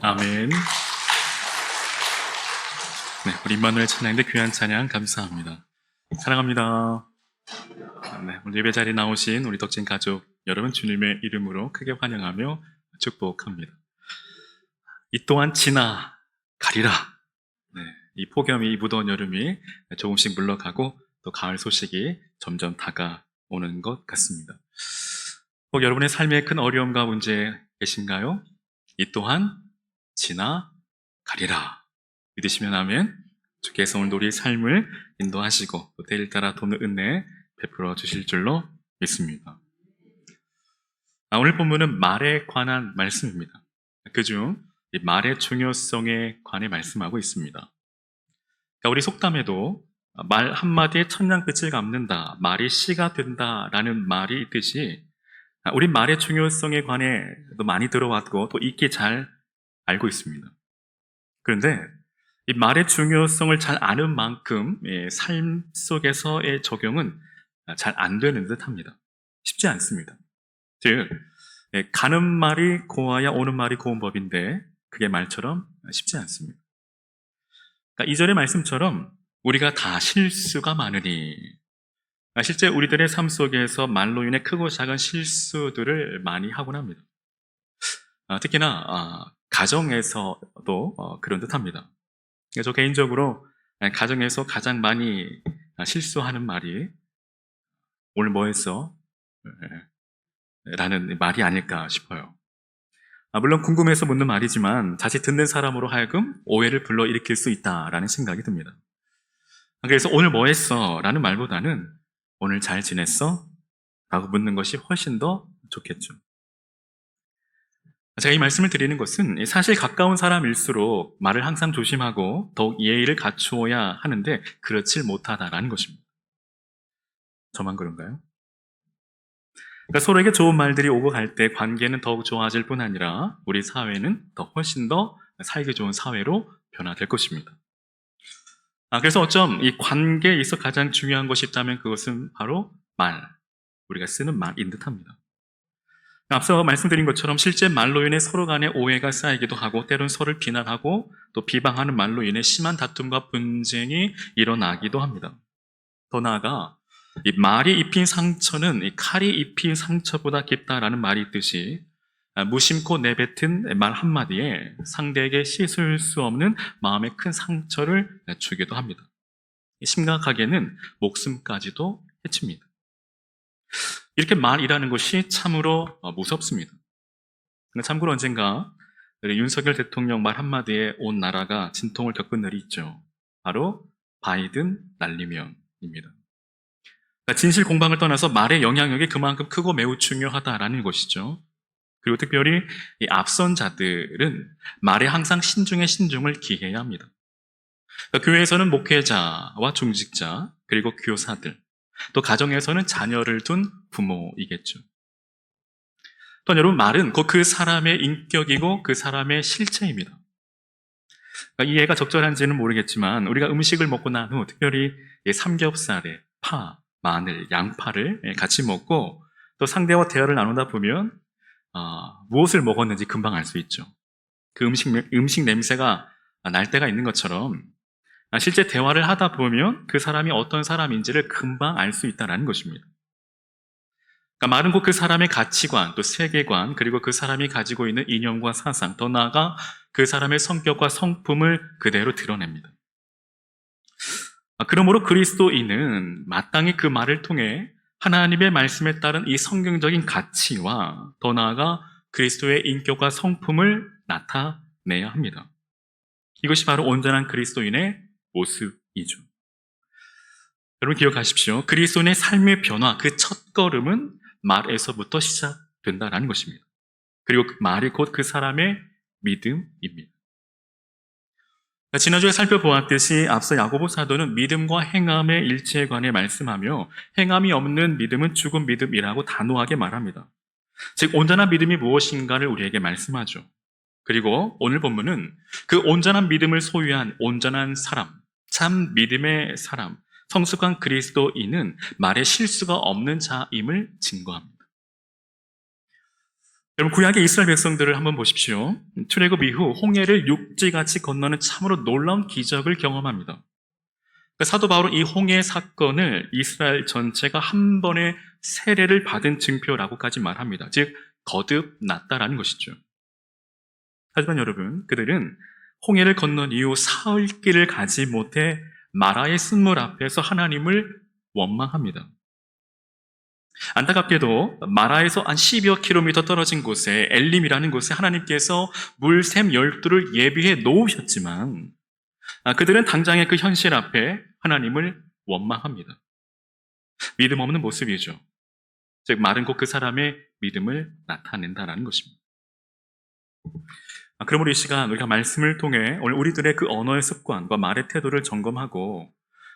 아멘. 네, 우리 임마누엘 찬양대 귀한 찬양 감사합니다. 사랑합니다. 네, 오늘 예배 자리에 나오신 우리 덕진 가족 여러분 주님의 이름으로 크게 환영하며 축복합니다. 이 또한 지나 가리라. 네, 이 폭염이, 이 무더운 여름이 조금씩 물러가고 또 가을 소식이 점점 다가오는 것 같습니다. 혹 여러분의 삶에 큰 어려움과 문제 계신가요? 이 또한 지나가리라. 믿으시면 아멘. 주께서 오늘 우리의 삶을 인도하시고 또 때를 따라 도는 은혜 베풀어 주실 줄로 믿습니다. 오늘 본문은 말에 관한 말씀입니다. 그중 이 말의 중요성에 관해 말씀하고 있습니다. 그러니까 우리 속담에도 말 한마디에 천냥빛을 갚는다, 말이 씨가 된다라는 말이 있듯이 우리 말의 중요성에 관해 또 많이 들어왔고 또 익히 잘 알고 있습니다. 그런데 이 말의 중요성을 잘 아는 만큼 삶 속에서의 적용은 잘 안 되는 듯 합니다. 쉽지 않습니다. 즉, 가는 말이 고와야 오는 말이 고운 법인데 그게 말처럼 쉽지 않습니다. 그러니까 2절의 말씀처럼 우리가 다 실수가 많으니, 실제 우리들의 삶 속에서 말로 인해 크고 작은 실수들을 많이 하곤 합니다. 특히나 가정에서도 그런 듯합니다. 저 개인적으로 가정에서 가장 많이 실수하는 말이 오늘 뭐 했어? 라는 말이 아닐까 싶어요. 물론 궁금해서 묻는 말이지만 자칫 듣는 사람으로 하여금 오해를 불러일으킬 수 있다라는 생각이 듭니다. 그래서 오늘 뭐 했어? 라는 말보다는 오늘 잘 지냈어? 라고 묻는 것이 훨씬 더 좋겠죠. 제가 이 말씀을 드리는 것은 사실 가까운 사람일수록 말을 항상 조심하고 더욱 예의를 갖추어야 하는데 그렇지 못하다라는 것입니다. 저만 그런가요? 그러니까 서로에게 좋은 말들이 오고 갈 때 관계는 더욱 좋아질 뿐 아니라 우리 사회는 훨씬 더 살기 좋은 사회로 변화될 것입니다. 그래서 어쩜 이 관계에 있어 가장 중요한 것이 있다면 그것은 바로 말, 우리가 쓰는 말인 듯합니다. 앞서 말씀드린 것처럼 실제 말로 인해 서로 간에 오해가 쌓이기도 하고 때론 서로를 비난하고 또 비방하는 말로 인해 심한 다툼과 분쟁이 일어나기도 합니다. 더 나아가 이 말이 입힌 상처는 이 칼이 입힌 상처보다 깊다라는 말이 있듯이 무심코 내뱉은 말 한마디에 상대에게 씻을 수 없는 마음의 큰 상처를 주기도 합니다. 심각하게는 목숨까지도 해칩니다. 이렇게 말이라는 것이 참으로 무섭습니다. 참고로 언젠가 윤석열 대통령 말 한마디에 온 나라가 진통을 겪은 날이 있죠. 바로 바이든 날리면입니다. 진실 공방을 떠나서 말의 영향력이 그만큼 크고 매우 중요하다라는 것이죠. 그리고 특별히 이 앞선 자들은 말에 항상 신중에 신중을 기해야 합니다. 교회에서는 목회자와 중직자 그리고 교사들, 또 가정에서는 자녀를 둔 부모이겠죠. 또 여러분, 말은 곧 그 사람의 인격이고 그 사람의 실체입니다. 이해가 적절한지는 모르겠지만 우리가 음식을 먹고 난 후 특별히 삼겹살에 파, 마늘, 양파를 같이 먹고 또 상대와 대화를 나누다 보면 무엇을 먹었는지 금방 알 수 있죠. 그 음식 냄새가 날 때가 있는 것처럼 실제 대화를 하다 보면 그 사람이 어떤 사람인지를 금방 알 수 있다는 것입니다. 그러니까 말은 곧 그 사람의 가치관, 또 세계관, 그리고 그 사람이 가지고 있는 이념과 사상, 더 나아가 그 사람의 성격과 성품을 그대로 드러냅니다. 그러므로 그리스도인은 마땅히 그 말을 통해 하나님의 말씀에 따른 이 성경적인 가치와 더 나아가 그리스도의 인격과 성품을 나타내야 합니다. 이것이 바로 온전한 그리스도인의 모습이죠. 여러분 기억하십시오. 그리스도인의 삶의 변화, 그 첫걸음은 말에서부터 시작된다는 것입니다. 그리고 그 말이 곧 그 사람의 믿음입니다. 지난주에 살펴보았듯이 앞서 야고보 사도는 믿음과 행함의 일치에 관해 말씀하며 행함이 없는 믿음은 죽은 믿음이라고 단호하게 말합니다. 즉 온전한 믿음이 무엇인가를 우리에게 말씀하죠. 그리고 오늘 본문은 그 온전한 믿음을 소유한 온전한 사람, 참 믿음의 사람, 성숙한 그리스도인은 말에 실수가 없는 자임을 증거합니다. 여러분, 구약의 이스라엘 백성들을 한번 보십시오. 출애굽 이후 홍해를 육지같이 건너는 참으로 놀라운 기적을 경험합니다. 그러니까 사도 바울은 이 홍해 사건을 이스라엘 전체가 한 번의 세례를 받은 증표라고까지 말합니다. 즉 거듭났다라는 것이죠. 하지만 여러분, 그들은 홍해를 건넌 이후 사흘 길을 가지 못해 마라의 쓴물 앞에서 하나님을 원망합니다. 안타깝게도 마라에서 한 10여 킬로미터 떨어진 곳에 엘림이라는 곳에 하나님께서 물샘 12를 예비해 놓으셨지만 그들은 당장의 그 현실 앞에 하나님을 원망합니다. 믿음 없는 모습이죠. 즉 말은 곧 그 사람의 믿음을 나타낸다는 것입니다. 그러므로 이 시간 우리가 말씀을 통해 오늘 우리들의 그 언어의 습관과 말의 태도를 점검하고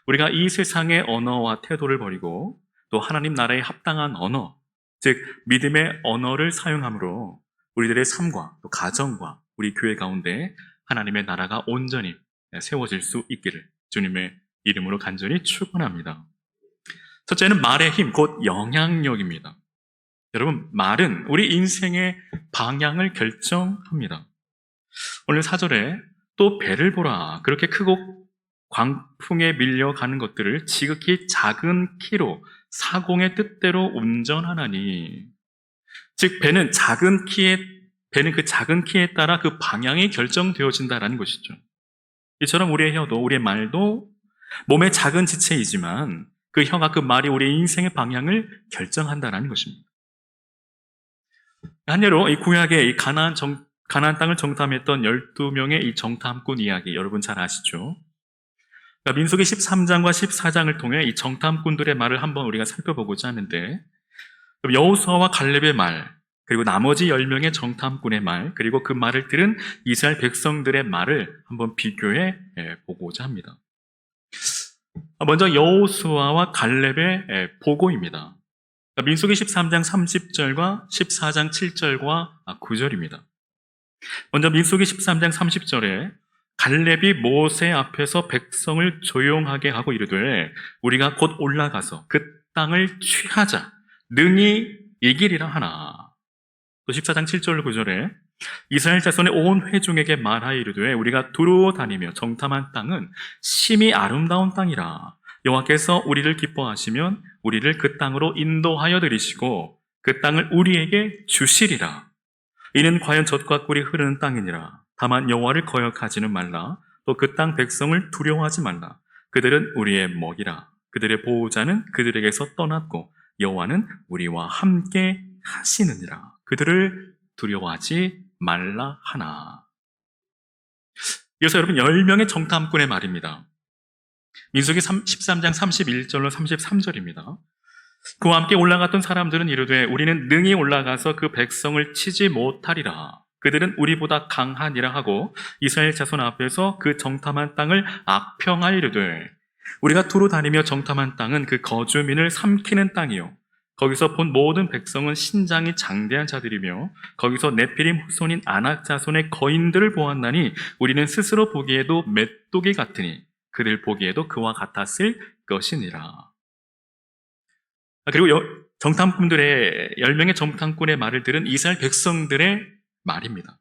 우리가 이 세상의 언어와 태도를 버리고 또 하나님 나라에 합당한 언어, 즉 믿음의 언어를 사용함으로 우리들의 삶과 또 가정과 우리 교회 가운데 하나님의 나라가 온전히 세워질 수 있기를 주님의 이름으로 간절히 축원합니다. 첫째는 말의 힘, 곧 영향력입니다. 여러분, 말은 우리 인생의 방향을 결정합니다. 오늘 4절에 또 배를 보라. 그렇게 크고 광풍에 밀려가는 것들을 지극히 작은 키로 사공의 뜻대로 운전하나니. 즉 배는 그 작은 키에 따라 그 방향이 결정되어진다라는 것이죠. 이처럼 우리의 혀도 우리의 말도 몸의 작은 지체이지만 그 혀가 그 말이 우리의 인생의 방향을 결정한다라는 것입니다. 한 예로 이 구약의 이 가나안 땅을 정탐했던 12명의 이 정탐꾼 이야기 여러분 잘 아시죠? 그러니까 민수기 13장과 14장을 통해 이 정탐꾼들의 말을 한번 우리가 살펴보고자 하는데 여호수아와 갈렙의 말, 그리고 나머지 10명의 정탐꾼의 말, 그리고 그 말을 들은 이스라엘 백성들의 말을 한번 비교해 보고자 합니다. 먼저 여호수아와 갈렙의 보고입니다. 민수기 13장 30절과 14장 7절과 9절입니다. 먼저 민수기 13장 30절에 갈렙이 모세 앞에서 백성을 조용하게 하고 이르되 우리가 곧 올라가서 그 땅을 취하자 능히 이기리라 하나. 또 14장 7절 9절에 이스라엘 자손의 온 회중에게 말하여 이르되 우리가 두루 다니며 정탐한 땅은 심히 아름다운 땅이라. 여호와께서 우리를 기뻐하시면 우리를 그 땅으로 인도하여 들이시고 그 땅을 우리에게 주시리라. 이는 과연 젖과 꿀이 흐르는 땅이니라. 다만 여호와를 거역하지는 말라. 또 그 땅 백성을 두려워하지 말라. 그들은 우리의 먹이라. 그들의 보호자는 그들에게서 떠났고 여호와는 우리와 함께 하시느니라. 그들을 두려워하지 말라 하나. 이어서 여러분 10명의 정탐꾼의 말입니다. 민수기 13장 31절로 33절입니다. 그와 함께 올라갔던 사람들은 이르되 우리는 능히 올라가서 그 백성을 치지 못하리라. 그들은 우리보다 강하니라 하고 이스라엘 자손 앞에서 그 정탐한 땅을 악평하여 이르되 우리가 두루 다니며 정탐한 땅은 그 거주민을 삼키는 땅이요 거기서 본 모든 백성은 신장이 장대한 자들이며 거기서 네피림 후손인 아낙 자손의 거인들을 보았나니 우리는 스스로 보기에도 메뚜기 같으니 그들 보기에도 그와 같았을 것이니라. 그리고 정탐꾼들의 10명의 정탐꾼의 말을 들은 이스라엘 백성들의 말입니다.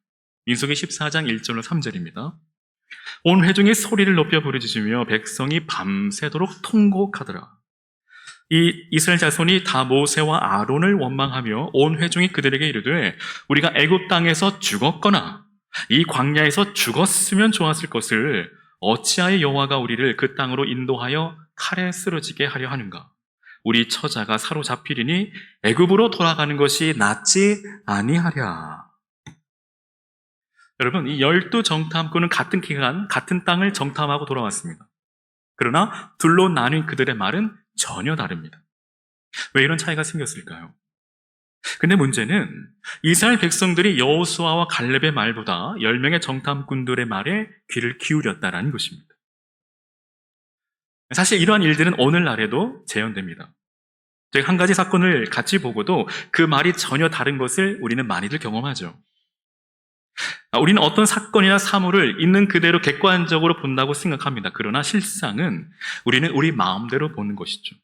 민수기 14장 1절로 3절입니다. 온 회중이 소리를 높여 부르짖으며 백성이 밤새도록 통곡하더라. 이 이스라엘 자손이 다 모세와 아론을 원망하며 온 회중이 그들에게 이르되 우리가 애굽 땅에서 죽었거나 이 광야에서 죽었으면 좋았을 것을 어찌하여 여호와가 우리를 그 땅으로 인도하여 칼에 쓰러지게 하려 하는가? 우리 처자가 사로잡히리니 애굽으로 돌아가는 것이 낫지 아니하랴. 여러분, 이 12 정탐꾼은 같은 기간 같은 땅을 정탐하고 돌아왔습니다. 그러나 둘로 나뉜 그들의 말은 전혀 다릅니다. 왜 이런 차이가 생겼을까요? 근데 문제는 이스라엘 백성들이 여호수아와 갈렙의 말보다 10명의 정탐꾼들의 말에 귀를 기울였다는 것입니다. 사실 이러한 일들은 오늘날에도 재현됩니다. 즉, 한 가지 사건을 같이 보고도 그 말이 전혀 다른 것을 우리는 많이들 경험하죠. 우리는 어떤 사건이나 사물을 있는 그대로 객관적으로 본다고 생각합니다. 그러나 실상은 우리는 우리 마음대로 보는 것이죠.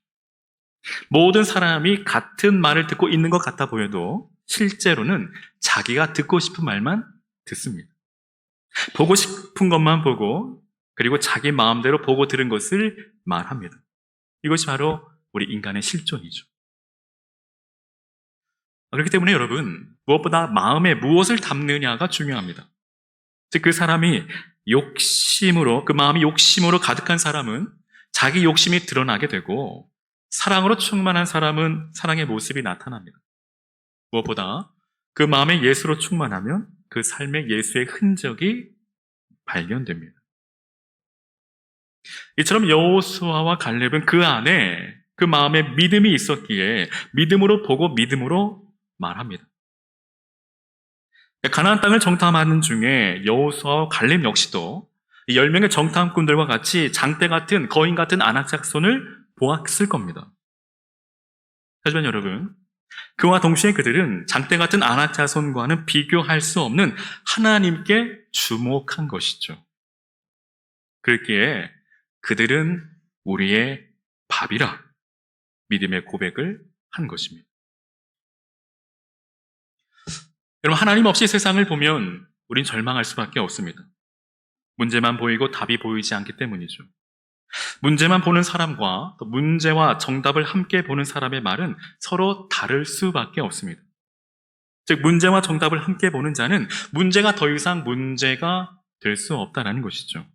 모든 사람이 같은 말을 듣고 있는 것 같아 보여도 실제로는 자기가 듣고 싶은 말만 듣습니다. 보고 싶은 것만 보고, 그리고 자기 마음대로 보고 들은 것을 말합니다. 이것이 바로 우리 인간의 실존이죠. 그렇기 때문에 여러분, 무엇보다 마음에 무엇을 담느냐가 중요합니다. 즉, 그 사람이 욕심으로, 그 마음이 욕심으로 가득한 사람은 자기 욕심이 드러나게 되고, 사랑으로 충만한 사람은 사랑의 모습이 나타납니다. 무엇보다 그 마음에 예수로 충만하면 그 삶에 예수의 흔적이 발견됩니다. 이처럼 여호수아와 갈렙은 그 안에 그 마음에 믿음이 있었기에 믿음으로 보고 믿음으로 말합니다. 가나안 땅을 정탐하는 중에 여호수아와 갈렙 역시도 10명의 정탐꾼들과 같이 장대 같은 거인 같은 아낙 자손을 보았을 겁니다. 하지만 여러분, 그와 동시에 그들은 장대 같은 아낙 자손과는 비교할 수 없는 하나님께 주목한 것이죠. 그렇기에 그들은 우리의 밥이라 믿음의 고백을 한 것입니다. 여러분, 하나님 없이 세상을 보면 우린 절망할 수밖에 없습니다. 문제만 보이고 답이 보이지 않기 때문이죠. 문제만 보는 사람과 또 문제와 정답을 함께 보는 사람의 말은 서로 다를 수밖에 없습니다. 즉, 문제와 정답을 함께 보는 자는 문제가 더 이상 문제가 될 수 없다는 것이죠.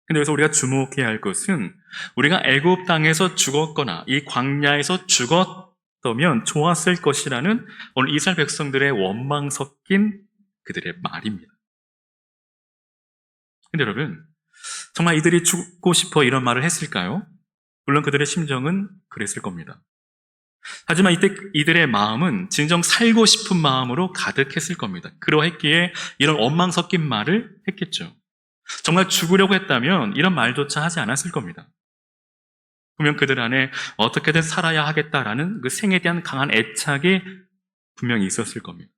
근데 여기서 우리가 주목해야 할 것은 우리가 애굽 땅에서 죽었거나 이 광야에서 죽었다면 좋았을 것이라는 오늘 이스라엘 백성들의 원망 섞인 그들의 말입니다. 근데 여러분, 정말 이들이 죽고 싶어 이런 말을 했을까요? 물론 그들의 심정은 그랬을 겁니다. 하지만 이때 이들의 마음은 진정 살고 싶은 마음으로 가득했을 겁니다. 그러했기에 이런 원망 섞인 말을 했겠죠. 정말 죽으려고 했다면 이런 말조차 하지 않았을 겁니다. 분명 그들 안에 어떻게든 살아야 하겠다라는 그 생에 대한 강한 애착이 분명히 있었을 겁니다.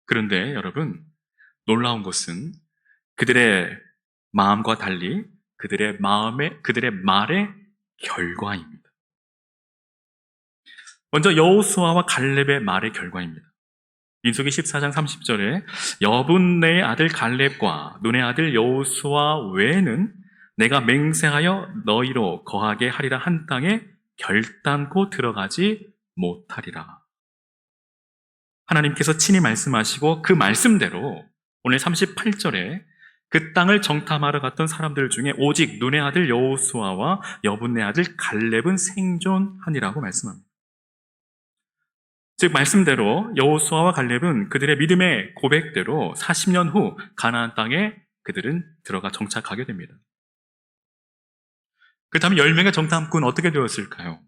그런데 여러분, 놀라운 것은 그들의 마음과 달리 그들의 말의 결과입니다. 먼저 여호수아와 갈렙의 말의 결과입니다. 민수기 14장 30절에 여분네의 아들 갈렙과 눈의 아들 여호수아 외에는 내가 맹세하여 너희로 거하게 하리라 한 땅에 결단코 들어가지 못하리라. 하나님께서 친히 말씀하시고 그 말씀대로 오늘 38절에 그 땅을 정탐하러 갔던 사람들 중에 오직 눈의 아들 여호수아와 여분네 아들 갈렙은 생존하니라고 말씀합니다. 즉 말씀대로 여호수아와 갈렙은 그들의 믿음의 고백대로 40년 후 가나안 땅에 그들은 들어가 정착하게 됩니다. 그렇다면 10명의 정탐꾼 어떻게 되었을까요?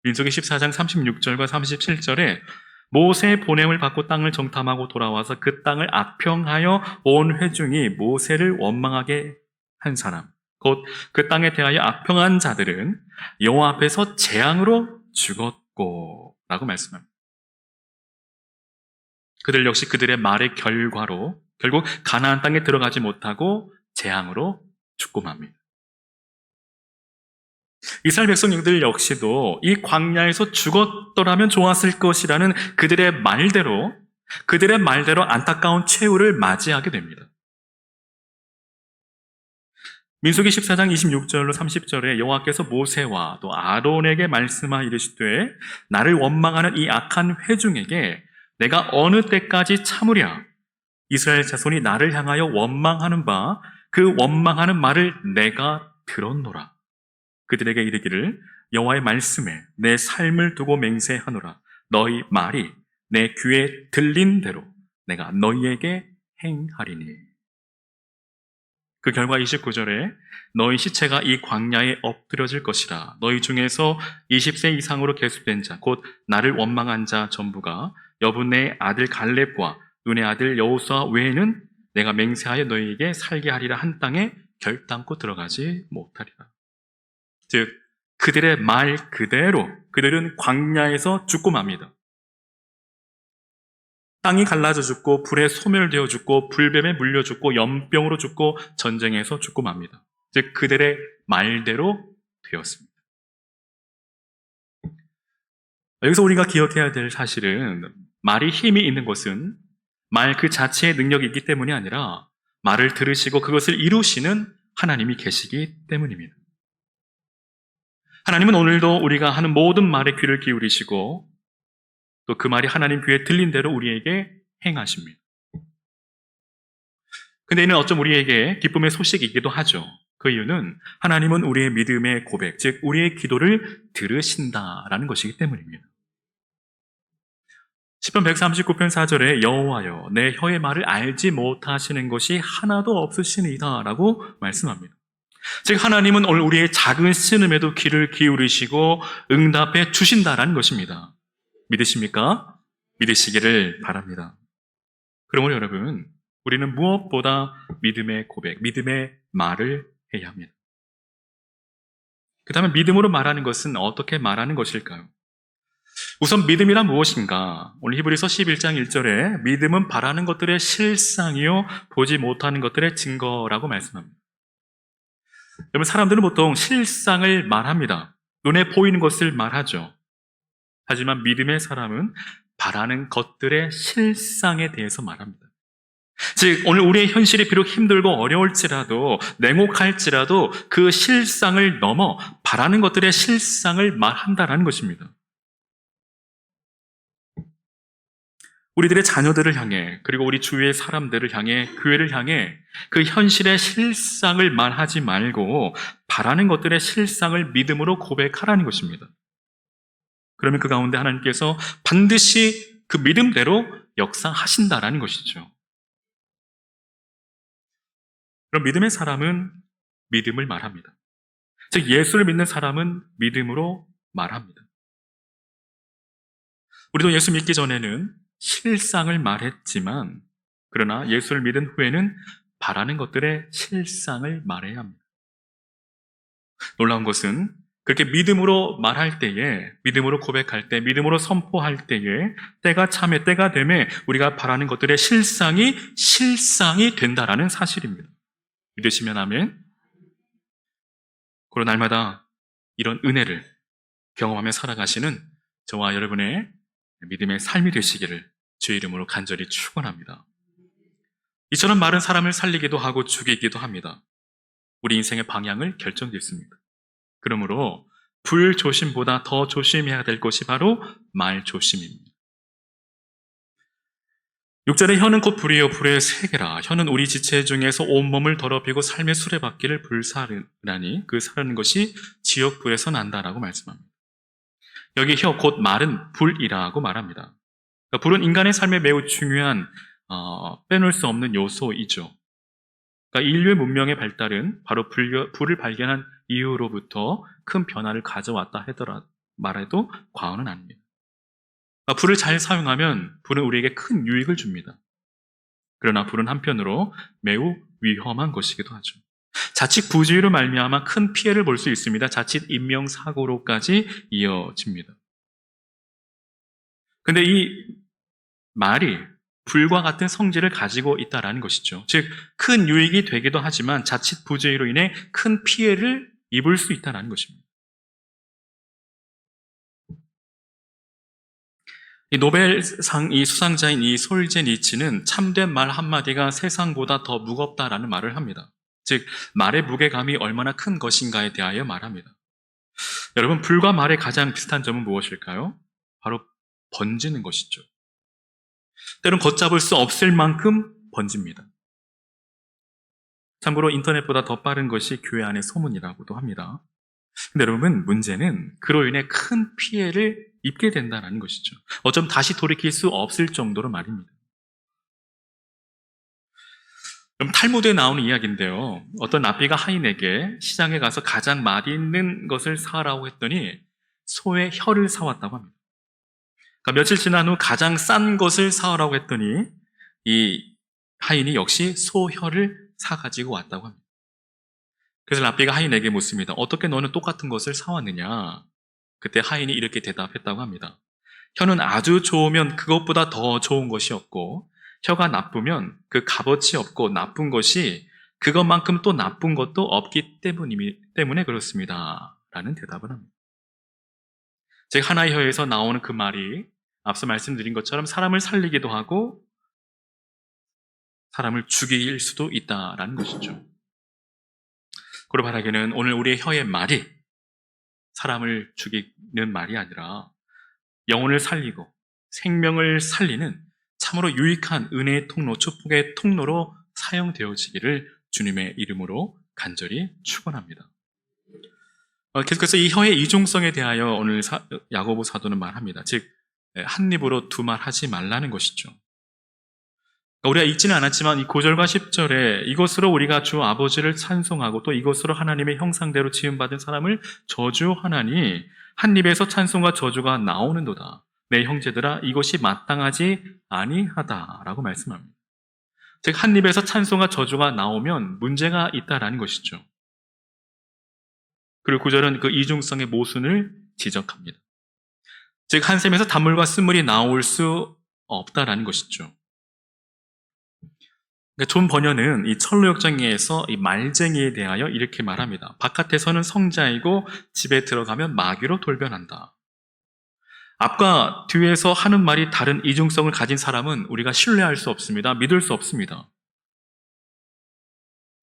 민수기 14장 36절과 37절에 모세의 보냄을 받고 땅을 정탐하고 돌아와서 그 땅을 악평하여 온 회중이 모세를 원망하게 한 사람, 곧 그 땅에 대하여 악평한 자들은 여호와 앞에서 재앙으로 죽었고 라고 말씀합니다. 그들 역시 그들의 말의 결과로 결국 가나안 땅에 들어가지 못하고 재앙으로 죽고 맙니다. 이스라엘 백성들 역시도 이 광야에서 죽었더라면 좋았을 것이라는 그들의 말대로 안타까운 최후를 맞이하게 됩니다. 민수기 14장 26절로 30절에 여호와께서 모세와 또 아론에게 말씀하 이르시되 나를 원망하는 이 악한 회중에게 내가 어느 때까지 참으랴? 이스라엘 자손이 나를 향하여 원망하는 바 그 원망하는 말을 내가 들었노라. 그들에게 이르기를 여호와의 말씀에 내 삶을 두고 맹세하노라. 너희 말이 내 귀에 들린 대로 내가 너희에게 행하리니. 그 결과 29절에 너희 시체가 이 광야에 엎드려질 것이라. 너희 중에서 20세 이상으로 계수된 자 곧 나를 원망한 자 전부가 여분네 아들 갈렙과 눈의 아들 여호수아 외에는 내가 맹세하여 너희에게 살게 하리라 한 땅에 결단코 들어가지 못하리라. 즉 그들의 말 그대로 그들은 광야에서 죽고 맙니다. 땅이 갈라져 죽고 불에 소멸되어 죽고 불뱀에 물려 죽고 연병으로 죽고 전쟁에서 죽고 맙니다. 즉 그들의 말대로 되었습니다. 여기서 우리가 기억해야 될 사실은 말이 힘이 있는 것은 말 그 자체의 능력이 있기 때문이 아니라 말을 들으시고 그것을 이루시는 하나님이 계시기 때문입니다. 하나님은 오늘도 우리가 하는 모든 말에 귀를 기울이시고 또 그 말이 하나님 귀에 들린 대로 우리에게 행하십니다. 근데 이는 어쩜 우리에게 기쁨의 소식이기도 하죠. 그 이유는 하나님은 우리의 믿음의 고백, 즉 우리의 기도를 들으신다라는 것이기 때문입니다. 시편 139편 4절에 여호와여 내 혀의 말을 알지 못하시는 것이 하나도 없으시니이다 라고 말씀합니다. 즉 하나님은 오늘 우리의 작은 신음에도 귀를 기울이시고 응답해 주신다라는 것입니다. 믿으십니까? 믿으시기를 바랍니다. 그러므로 여러분, 우리는 무엇보다 믿음의 고백, 믿음의 말을 해야 합니다. 그 다음에 믿음으로 말하는 것은 어떻게 말하는 것일까요? 우선 믿음이란 무엇인가? 오늘 히브리서 11장 1절에 믿음은 바라는 것들의 실상이요 보지 못하는 것들의 증거라고 말씀합니다. 여러분, 사람들은 보통 실상을 말합니다. 눈에 보이는 것을 말하죠. 하지만 믿음의 사람은 바라는 것들의 실상에 대해서 말합니다. 즉 오늘 우리의 현실이 비록 힘들고 어려울지라도 냉혹할지라도 그 실상을 넘어 바라는 것들의 실상을 말한다라는 것입니다. 우리들의 자녀들을 향해 그리고 우리 주위의 사람들을 향해 교회를 향해 그 현실의 실상을 말하지 말고 바라는 것들의 실상을 믿음으로 고백하라는 것입니다. 그러면 그 가운데 하나님께서 반드시 그 믿음대로 역사하신다라는 것이죠. 그럼 믿음의 사람은 믿음을 말합니다. 즉 예수를 믿는 사람은 믿음으로 말합니다. 우리도 예수 믿기 전에는 실상을 말했지만 그러나 예수를 믿은 후에는 바라는 것들의 실상을 말해야 합니다. 놀라운 것은 그렇게 믿음으로 말할 때에, 믿음으로 고백할 때, 믿음으로 선포할 때에 때가 참에 때가 되매 우리가 바라는 것들의 실상이 된다라는 사실입니다. 믿으시면 아멘. 그리고 날마다 이런 은혜를 경험하며 살아가시는 저와 여러분의 믿음의 삶이 되시기를 주의 이름으로 간절히 축원합니다. 이처럼 말은 사람을 살리기도 하고 죽이기도 합니다. 우리 인생의 방향을 결정짓습니다. 그러므로 불조심보다 더 조심해야 될 것이 바로 말조심입니다. 6절에 혀는 곧 불이요 불의 세계라. 혀는 우리 지체 중에서 온몸을 더럽히고 삶의 수레바퀴를 불사르나니 그 사르는 것이 지옥불에서 난다라고 말씀합니다. 여기 혀 곧 말은 불이라고 말합니다. 그러니까 불은 인간의 삶에 매우 중요한 빼놓을 수 없는 요소이죠. 그러니까 인류의 문명의 발달은 바로 불을 발견한 이후로부터 큰 변화를 가져왔다 말해도 과언은 아닙니다. 그러니까 불을 잘 사용하면 불은 우리에게 큰 유익을 줍니다. 그러나 불은 한편으로 매우 위험한 것이기도 하죠. 자칫 부주의로 말미암아 큰 피해를 볼 수 있습니다. 자칫 인명사고로까지 이어집니다. 근데 이 말이 불과 같은 성질을 가지고 있다는 것이죠. 즉, 큰 유익이 되기도 하지만 자칫 부주의로 인해 큰 피해를 입을 수 있다는 것입니다. 이 노벨상 이 수상자인 이 솔제니치는 참된 말 한마디가 세상보다 더 무겁다라는 말을 합니다. 즉, 말의 무게감이 얼마나 큰 것인가에 대하여 말합니다. 여러분, 불과 말의 가장 비슷한 점은 무엇일까요? 바로 번지는 것이죠. 때론 걷잡을 수 없을 만큼 번집니다. 참고로 인터넷보다 더 빠른 것이 교회 안의 소문이라고도 합니다. 근데 여러분, 문제는 그로 인해 큰 피해를 입게 된다는 것이죠. 어쩜 다시 돌이킬 수 없을 정도로 말입니다. 그럼 탈무드에 나오는 이야기인데요. 어떤 랍비가 하인에게 시장에 가서 가장 맛있는 것을 사라고 했더니 소의 혀를 사왔다고 합니다. 그러니까 며칠 지난 후 가장 싼 것을 사오라고 했더니 이 하인이 역시 소혀를 사가지고 왔다고 합니다. 그래서 랍비가 하인에게 묻습니다. 어떻게 너는 똑같은 것을 사왔느냐? 그때 하인이 이렇게 대답했다고 합니다. 혀는 아주 좋으면 그것보다 더 좋은 것이 없고 혀가 나쁘면 그 값어치 없고 나쁜 것이 그것만큼 또 나쁜 것도 없기 때문에 그렇습니다. 라는 대답을 합니다. 즉 하나의 혀에서 나오는 그 말이 앞서 말씀드린 것처럼 사람을 살리기도 하고 사람을 죽일 수도 있다라는 것이죠. 그로 말하기는 오늘 우리의 혀의 말이 사람을 죽이는 말이 아니라 영혼을 살리고 생명을 살리는 참으로 유익한 은혜의 통로, 축복의 통로로 사용되어지기를 주님의 이름으로 간절히 축원합니다. 계속해서 이 혀의 이중성에 대하여 오늘 야고보 사도는 말합니다. 즉 한 입으로 두 말 하지 말라는 것이죠. 우리가 읽지는 않았지만 이 9절과 10절에 이것으로 우리가 주 아버지를 찬송하고 또 이것으로 하나님의 형상대로 지음받은 사람을 저주하나니 한 입에서 찬송과 저주가 나오는도다. 내 형제들아 이것이 마땅하지 아니하다라고 말씀합니다. 즉 한 입에서 찬송과 저주가 나오면 문제가 있다라는 것이죠. 그리고 9절은 그 이중성의 모순을 지적합니다. 즉 한 샘에서 단물과 쓴물이 나올 수 없다라는 것이죠. 존 버녀는 이 철로역정에서 이 말쟁이에 대하여 이렇게 말합니다. 바깥에서는 성자이고 집에 들어가면 마귀로 돌변한다. 앞과 뒤에서 하는 말이 다른 이중성을 가진 사람은 우리가 신뢰할 수 없습니다. 믿을 수 없습니다.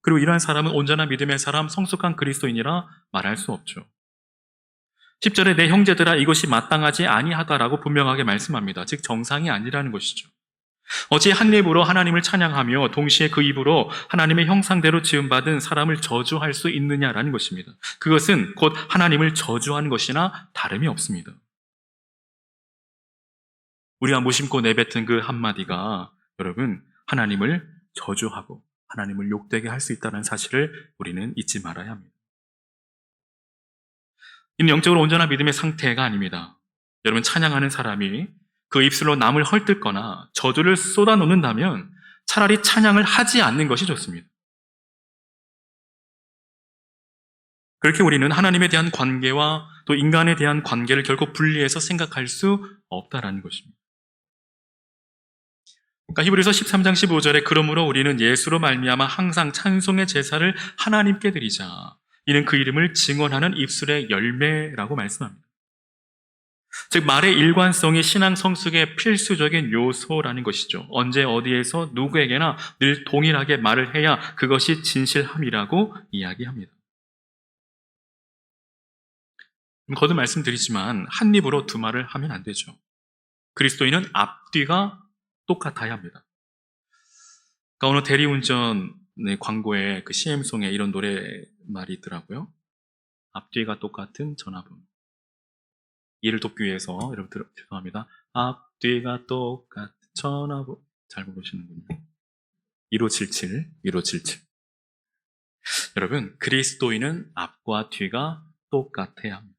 그리고 이러한 사람은 온전한 믿음의 사람, 성숙한 그리스도인이라 말할 수 없죠. 10절에 내 형제들아 이것이 마땅하지 아니하다라고 분명하게 말씀합니다. 즉 정상이 아니라는 것이죠. 어찌 한 입으로 하나님을 찬양하며 동시에 그 입으로 하나님의 형상대로 지음받은 사람을 저주할 수 있느냐라는 것입니다. 그것은 곧 하나님을 저주하는 것이나 다름이 없습니다. 우리가 무심코 내뱉은 그 한마디가 여러분 하나님을 저주하고 하나님을 욕되게 할 수 있다는 사실을 우리는 잊지 말아야 합니다. 이는 영적으로 온전한 믿음의 상태가 아닙니다. 여러분 찬양하는 사람이 그 입술로 남을 헐뜯거나 저주를 쏟아놓는다면 차라리 찬양을 하지 않는 것이 좋습니다. 그렇게 우리는 하나님에 대한 관계와 또 인간에 대한 관계를 결코 분리해서 생각할 수 없다라는 것입니다. 그러니까 히브리서 13장 15절에 그러므로 우리는 예수로 말미암아 항상 찬송의 제사를 하나님께 드리자. 이는 그 이름을 증언하는 입술의 열매라고 말씀합니다. 즉 말의 일관성이 신앙 성숙의 필수적인 요소라는 것이죠. 언제 어디에서 누구에게나 늘 동일하게 말을 해야 그것이 진실함이라고 이야기합니다. 거듭 말씀드리지만 한 입으로 두 말을 하면 안 되죠. 그리스도인은 앞뒤가 똑같아야 합니다. 그러니까 어느 대리운전의 광고에 그 CM송에 이런 노래말이 있더라고요. 앞뒤가 똑같은 전화번호. 이를 돕기 위해서 여러분 죄송합니다. 앞뒤가 똑같은 전화번호 잘 모르시는군요. 1577 여러분 그리스도인은 앞과 뒤가 똑같아야 합니다.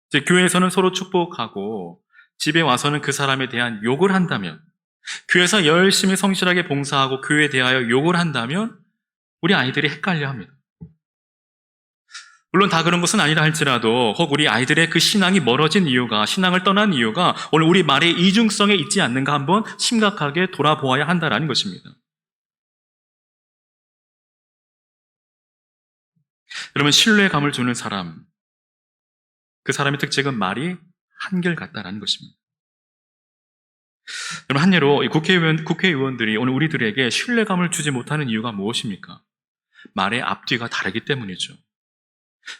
즉 교회에서는 서로 축복하고 집에 와서는 그 사람에 대한 욕을 한다면 교회에서 열심히 성실하게 봉사하고 교회에 대하여 욕을 한다면 우리 아이들이 헷갈려 합니다. 물론 다 그런 것은 아니라 할지라도 혹 우리 아이들의 그 신앙이 멀어진 이유가 신앙을 떠난 이유가 오늘 우리 말의 이중성에 있지 않는가 한번 심각하게 돌아보아야 한다는 것입니다. 여러분 신뢰감을 주는 사람 그 사람의 특징은 말이 한결같다라는 것입니다. 여러분 한 예로 국회의원들이 오늘 우리들에게 신뢰감을 주지 못하는 이유가 무엇입니까? 말의 앞뒤가 다르기 때문이죠.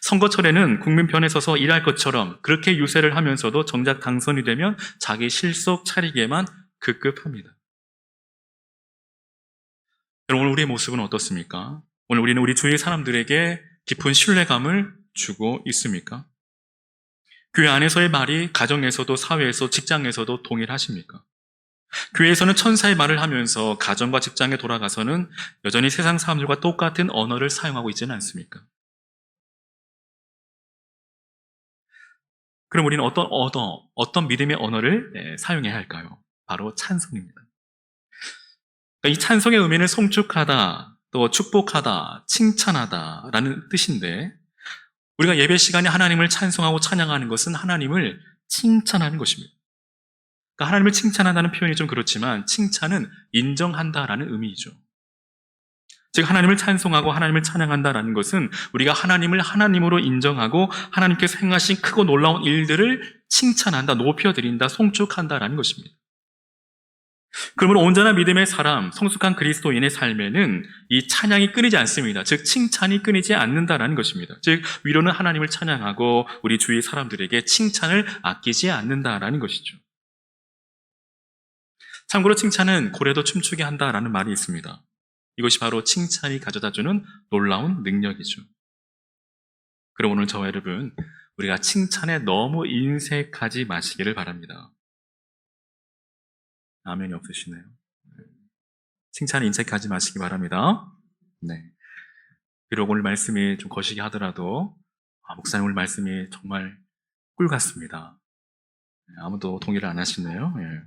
선거철에는 국민 편에 서서 일할 것처럼 그렇게 유세를 하면서도 정작 당선이 되면 자기 실속 차리게만 급급합니다. 여러분 오늘 우리의 모습은 어떻습니까? 오늘 우리는 우리 주위 사람들에게 깊은 신뢰감을 주고 있습니까? 교회 안에서의 말이 가정에서도 사회에서 직장에서도 동일하십니까? 교회에서는 천사의 말을 하면서 가정과 직장에 돌아가서는 여전히 세상 사람들과 똑같은 언어를 사용하고 있지는 않습니까? 그럼 우리는 어떤 믿음의 언어를 사용해야 할까요? 바로 찬송입니다. 그러니까 이 찬송의 의미는 송축하다, 또 축복하다, 칭찬하다라는 뜻인데 우리가 예배 시간에 하나님을 찬송하고 찬양하는 것은 하나님을 칭찬하는 것입니다. 그러니까 하나님을 칭찬한다는 표현이 좀 그렇지만 칭찬은 인정한다라는 의미이죠. 즉 하나님을 찬송하고 하나님을 찬양한다라는 것은 우리가 하나님을 하나님으로 인정하고 하나님께서 행하신 크고 놀라운 일들을 칭찬한다, 높여드린다, 송축한다라는 것입니다. 그러므로 온전한 믿음의 사람, 성숙한 그리스도인의 삶에는 이 찬양이 끊이지 않습니다. 즉 칭찬이 끊이지 않는다라는 것입니다. 즉 위로는 하나님을 찬양하고 우리 주위 사람들에게 칭찬을 아끼지 않는다라는 것이죠. 참고로 칭찬은 고래도 춤추게 한다라는 말이 있습니다. 이것이 바로 칭찬이 가져다주는 놀라운 능력이죠. 그럼 오늘 저와 여러분, 우리가 칭찬에 너무 인색하지 마시기를 바랍니다. 아멘이 없으시네요. 칭찬에 인색하지 마시기 바랍니다. 네. 비록 오늘 말씀이 좀 거시기 하더라도, 목사님 오늘 말씀이 정말 꿀 같습니다. 아무도 동의를 안 하시네요. 예.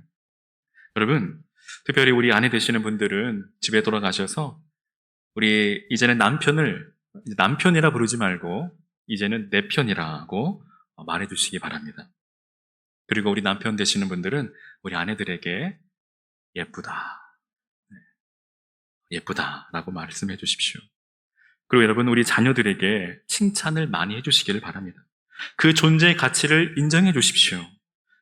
여러분, 특별히 우리 아내 되시는 분들은 집에 돌아가셔서 우리 이제는 남편을 남편이라 부르지 말고 이제는 내 편이라고 말해 주시기 바랍니다. 그리고 우리 남편 되시는 분들은 우리 아내들에게 예쁘다, 예쁘다라고 말씀해 주십시오. 그리고 여러분, 우리 자녀들에게 칭찬을 많이 해주시기를 바랍니다. 그 존재의 가치를 인정해 주십시오.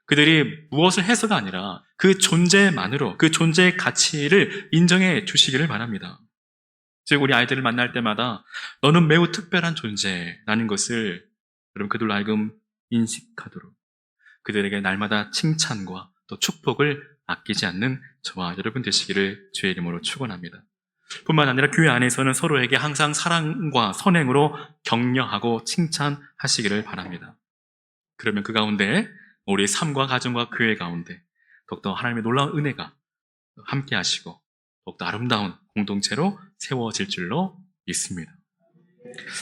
그들이 무엇을 해서가 아니라 그 존재만으로 그 존재의 가치를 인정해 주시기를 바랍니다. 즉 우리 아이들을 만날 때마다 너는 매우 특별한 존재라는 것을 여러분 그들로 하여금 인식하도록 그들에게 날마다 칭찬과 또 축복을 아끼지 않는 저와 여러분 되시기를 주의 이름으로 축원합니다. 뿐만 아니라 교회 안에서는 서로에게 항상 사랑과 선행으로 격려하고 칭찬하시기를 바랍니다. 그러면 그 가운데 우리의 삶과 가정과 교회 가운데 더욱더 하나님의 놀라운 은혜가 함께 하시고 더욱더 아름다운 공동체로 세워질 줄로 믿습니다.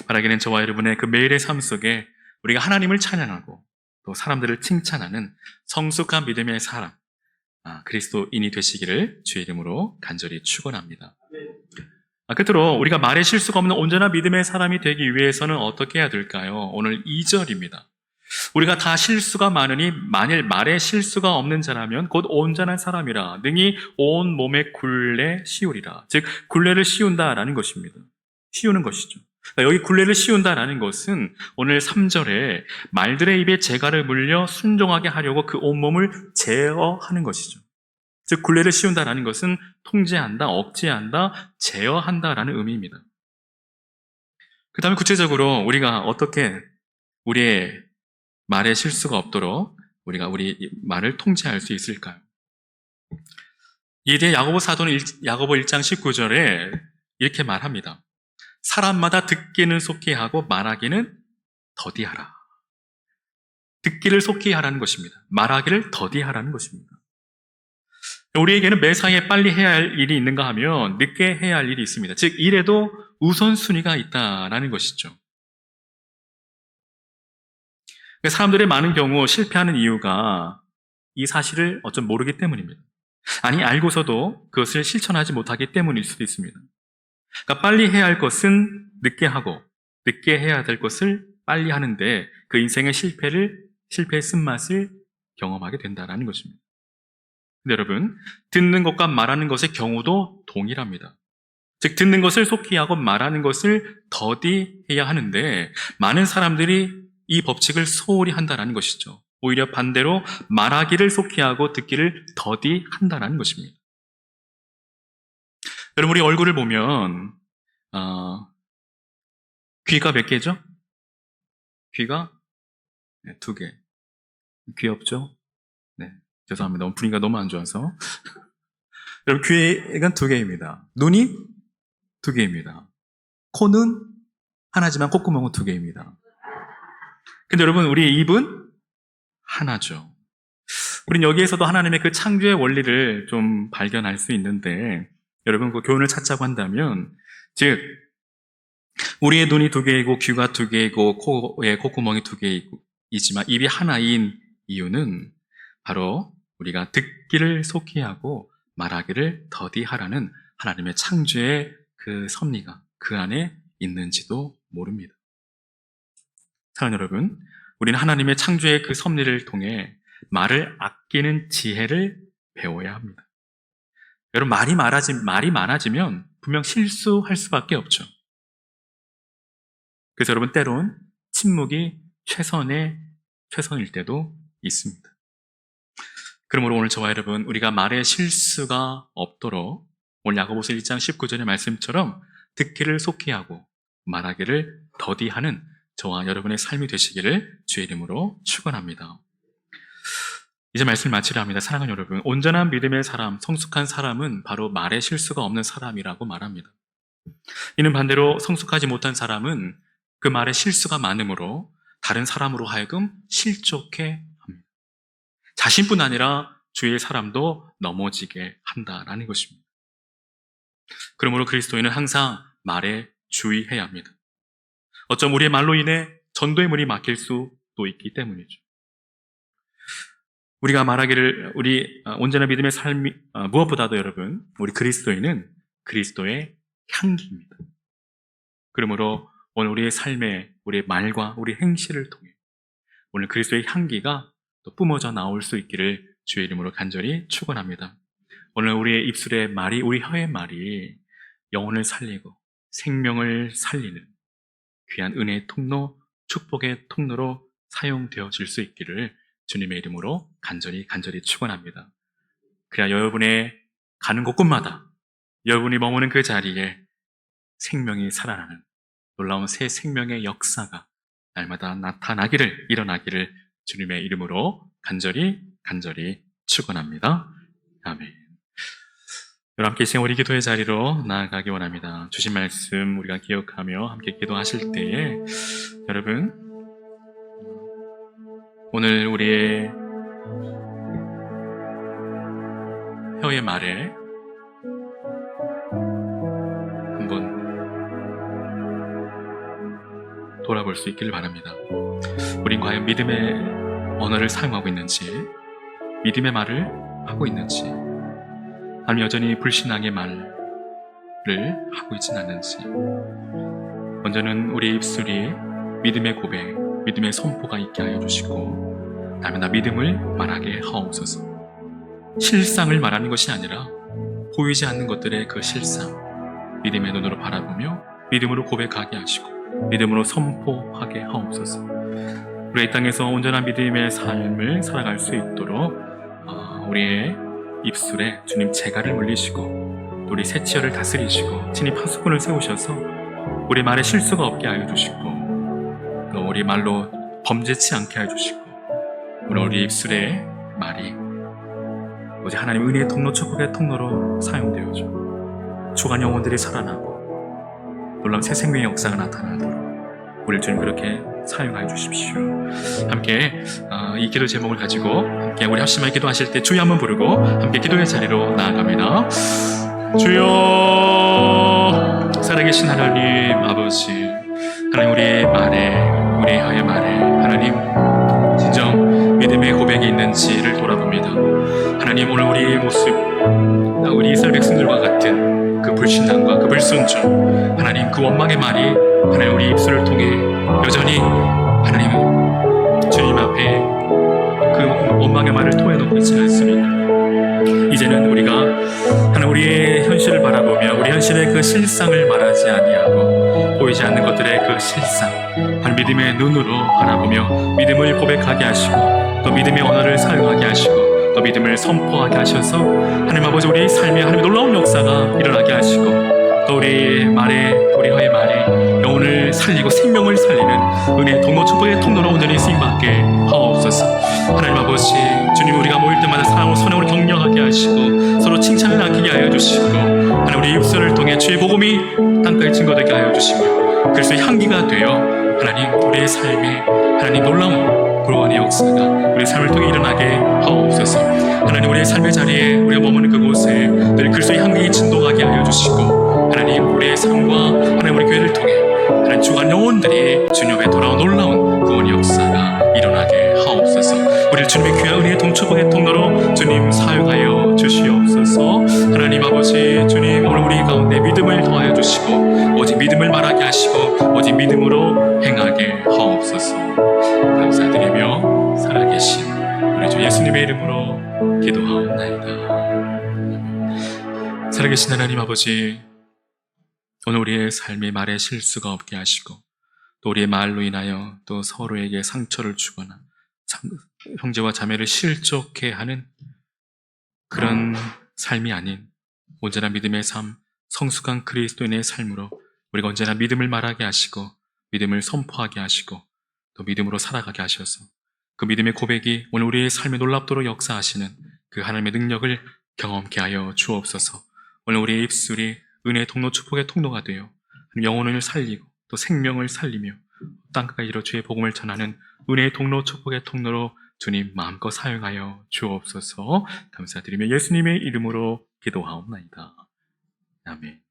바라기는 저와 여러분의 그 매일의 삶 속에 우리가 하나님을 찬양하고 또 사람들을 칭찬하는 성숙한 믿음의 사람, 그리스도인이 되시기를 주의 이름으로 간절히 축원합니다. 끝으로 우리가 말에 실수가 없는 온전한 믿음의 사람이 되기 위해서는 어떻게 해야 될까요? 오늘 2절입니다. 우리가 다 실수가 많으니 만일 말에 실수가 없는 자라면 곧 온전한 사람이라 능히 온 몸의 굴레 씌우리라. 즉 굴레를 씌운다라는 것입니다. 씌우는 것이죠. 여기 굴레를 씌운다라는 것은 오늘 3절에 말들의 입에 재갈을 물려 순종하게 하려고 그 온몸을 제어하는 것이죠. 즉 굴레를 씌운다라는 것은 통제한다, 억제한다, 제어한다라는 의미입니다. 그 다음에 구체적으로 우리가 어떻게 우리의 말에 실수가 없도록 우리가 우리 말을 통제할 수 있을까요? 이에 대해 야고보 사도는 야고보 1장 19절에 이렇게 말합니다. 사람마다 듣기는 속히 하고 말하기는 더디하라. 듣기를 속히 하라는 것입니다. 말하기를 더디하라는 것입니다. 우리에게는 매사에 빨리 해야 할 일이 있는가 하면 늦게 해야 할 일이 있습니다. 즉 일에도 우선순위가 있다라는 것이죠. 사람들의 많은 경우 실패하는 이유가 이 사실을 어쩜 모르기 때문입니다. 아니 알고서도 그것을 실천하지 못하기 때문일 수도 있습니다. 그러니까 빨리 해야 할 것은 늦게 하고 늦게 해야 될 것을 빨리 하는데 그 인생의 실패의 쓴맛을 경험하게 된다는 것입니다. 근데 여러분, 듣는 것과 말하는 것의 경우도 동일합니다. 즉 듣는 것을 속히 하고 말하는 것을 더디해야 하는데 많은 사람들이 이 법칙을 소홀히 한다는 것이죠. 오히려 반대로 말하기를 속히 하고 듣기를 더디한다는 것입니다. 여러분 우리 얼굴을 보면 귀가 몇 개죠? 귀가 2개. 귀엽죠? 네, 죄송합니다. 너무 분위기가 너무 안 좋아서. 여러분 귀가 2개입니다. 눈이 2개입니다. 코는 하나지만 콧구멍은 2개입니다. 근데 여러분 우리 입은 하나죠. 우린 여기에서도 하나님의 그 창조의 원리를 좀 발견할 수 있는데 여러분 그 교훈을 찾자고 한다면 즉 우리의 눈이 2개이고 귀가 2개이고 코에 콧구멍이 2개이지만 입이 하나인 이유는 바로 우리가 듣기를 속히 하고 말하기를 더디하라는 하나님의 창조의 그 섭리가 그 안에 있는지도 모릅니다. 사랑하는 여러분, 우리는 하나님의 창조의 그 섭리를 통해 말을 아끼는 지혜를 배워야 합니다. 여러분 말이 많아지면 분명 실수할 수밖에 없죠. 그래서 여러분, 때론 침묵이 최선일 때도 있습니다. 그러므로 오늘 저와 여러분, 우리가 말에 실수가 없도록 오늘 야고보서 1장 19절의 말씀처럼 듣기를 속히 하고 말하기를 더디하는 저와 여러분의 삶이 되시기를 주의 이름으로 축원합니다. 이제 말씀을 마치려 합니다. 사랑하는 여러분, 온전한 믿음의 사람, 성숙한 사람은 바로 말에 실수가 없는 사람이라고 말합니다. 이는 반대로 성숙하지 못한 사람은 그 말에 실수가 많으므로 다른 사람으로 하여금 실족해 합니다. 자신뿐 아니라 주위의 사람도 넘어지게 한다라는 것입니다. 그러므로 그리스도인은 항상 말에 주의해야 합니다. 어쩜 우리의 말로 인해 전도의 문이 막힐 수도 있기 때문이죠. 우리가 말하기를 우리 온전한 믿음의 삶이 무엇보다도 여러분, 우리 그리스도인은 그리스도의 향기입니다. 그러므로 오늘 우리의 삶에 우리의 말과 우리 행실을 통해 오늘 그리스도의 향기가 또 뿜어져 나올 수 있기를 주의 이름으로 간절히 축원합니다. 오늘 우리의 입술의 말이, 우리 혀의 말이 영혼을 살리고 생명을 살리는 귀한 은혜의 통로, 축복의 통로로 사용되어질 수 있기를 주님의 이름으로 간절히 축원합니다. 그래야 여러분의 가는 곳곳마다 여러분이 머무는 그 자리에 생명이 살아나는 놀라운 새 생명의 역사가 날마다 일어나기를 주님의 이름으로 간절히 축원합니다. 아멘. 여러분, 함께 시간 우리 기도의 자리로 나아가기 원합니다. 주신 말씀 우리가 기억하며 함께 기도하실 때에 여러분, 오늘 우리의 혀의 말에 한번 돌아볼 수 있기를 바랍니다. 우린 과연 믿음의 언어를 사용하고 있는지, 믿음의 말을 하고 있는지, 아니면 여전히 불신앙의 말을 하고 있지는 않는지. 먼저는 우리의 입술이 믿음의 고백, 믿음의 선포가 있게 하여 주시고, 날마다 믿음을 말하게 하옵소서. 실상을 말하는 것이 아니라 보이지 않는 것들의 그 실상, 믿음의 눈으로 바라보며 믿음으로 고백하게 하시고 믿음으로 선포하게 하옵소서. 우리의 땅에서 온전한 믿음의 삶을 살아갈 수 있도록 우리의 입술에 주님 재갈을 물리시고 우리 새치열을 다스리시고 친히 파수꾼을 세우셔서 우리 말에 실수가 없게 하여 주시고 또 우리 말로 범죄치 않게 하여 주시고 오늘 우리 입술의 말이 오직 하나님 은혜의 통로, 축복의 통로로 사용되어져 주간 영혼들이 살아나고 놀라운 새 생명의 역사가 나타나도록 우리를 주님 그렇게 사용하여 주십시오. 함께 이 기도 제목을 가지고 함께 우리 합심하게 기도하실 때 주여 한번 부르고 함께 기도의 자리로 나아갑니다. 주여, 살아계신 하나님 아버지, 하나님 우리의 말에, 우리의 혀의 말에 하나님 진정 믿음의 고백이 있는지를 돌아봅니다. 하나님 오늘 우리의 모습, 우리 이스라엘 백성들과 같은 그 불신앙과 그 불순종, 하나님 그 원망의 말이 하나님 우리 입술을 통해 여전히 하나님 주님 앞에 그 원망의 말을 토해놓고 있지는 않습니까? 이제는 우리가 하나님 우리의 현실을 바라보며 우리 현실의 그 실상을 말하지 아니하고 보이지 않는 것들의 그 실상, 하나님 믿음의 눈으로 바라보며 믿음을 고백하게 하시고 또 믿음의 언어를 사용하게 하시고 또 믿음을 선포하게 하셔서 하나님 아버지 우리의 삶에 하나님 놀라운 역사가 일어나게 하시고 또 우리의 말에, 우리 혀의 말에 영혼을 살리고 생명을 살리는 은혜의 통로, 축복의 통로로 온전히 쓰임받게 하옵소서. 하나님 아버지 주님 우리가 모일 때마다 사랑으로 선행으로 격려하게 하시고 서로 칭찬을 남기게 하여 주시고 하나님 우리 입술을 통해 주의 복음이 땅까지 증거되게 하여 주시며 그리스도의 향기가 되어 하나님 우리의 삶에 하나님 놀라운 구원의 역사가 우리의 삶을 통해 일어나게 하옵소서. 하나님 우리의 삶의 자리에 우리가 머무는 그곳에 늘 그리스도의 향기 진동하게 하여 주시고 하나님 우리의 삶과 하나님 우리 교회를 통해 하나님 주간 영혼들이 주님 앞에 돌아온 놀라운 구원의 역사가 일어나게 하옵소서. 우리를 주님의 귀한 은혜의 동초복의 통로로 주님 사용하여 주시옵소서. 하나님 아버지 주님 오늘 우리 가운데 믿음을 더하여 주시고 오직 믿음을 말하게 하시고 오직 믿음으로 행하게 하옵소서. 감사드리며 살아계신 우리 주 예수님의 이름으로 기도하옵나이다. 살아계신 하나님 아버지, 오늘 우리의 삶이 말에 실수가 없게 하시고 또 우리의 말로 인하여 또 서로에게 상처를 주거나 형제와 자매를 실족해 하는 그런 삶이 아닌 온전한 믿음의 삶, 성숙한 그리스도인의 삶으로 우리가 언제나 믿음을 말하게 하시고 믿음을 선포하게 하시고 또 믿음으로 살아가게 하셔서 그 믿음의 고백이 오늘 우리의 삶에 놀랍도록 역사하시는 그 하나님의 능력을 경험케 하여 주옵소서. 오늘 우리의 입술이 은혜의 통로, 축복의 통로가 되어 영혼을 살리고 또 생명을 살리며 땅끝까지 이르러 주의 복음을 전하는 은혜의 통로, 축복의 통로로 주님 마음껏 사용하여 주옵소서. 감사드리며 예수님의 이름으로 기도하옵나이다. 아멘.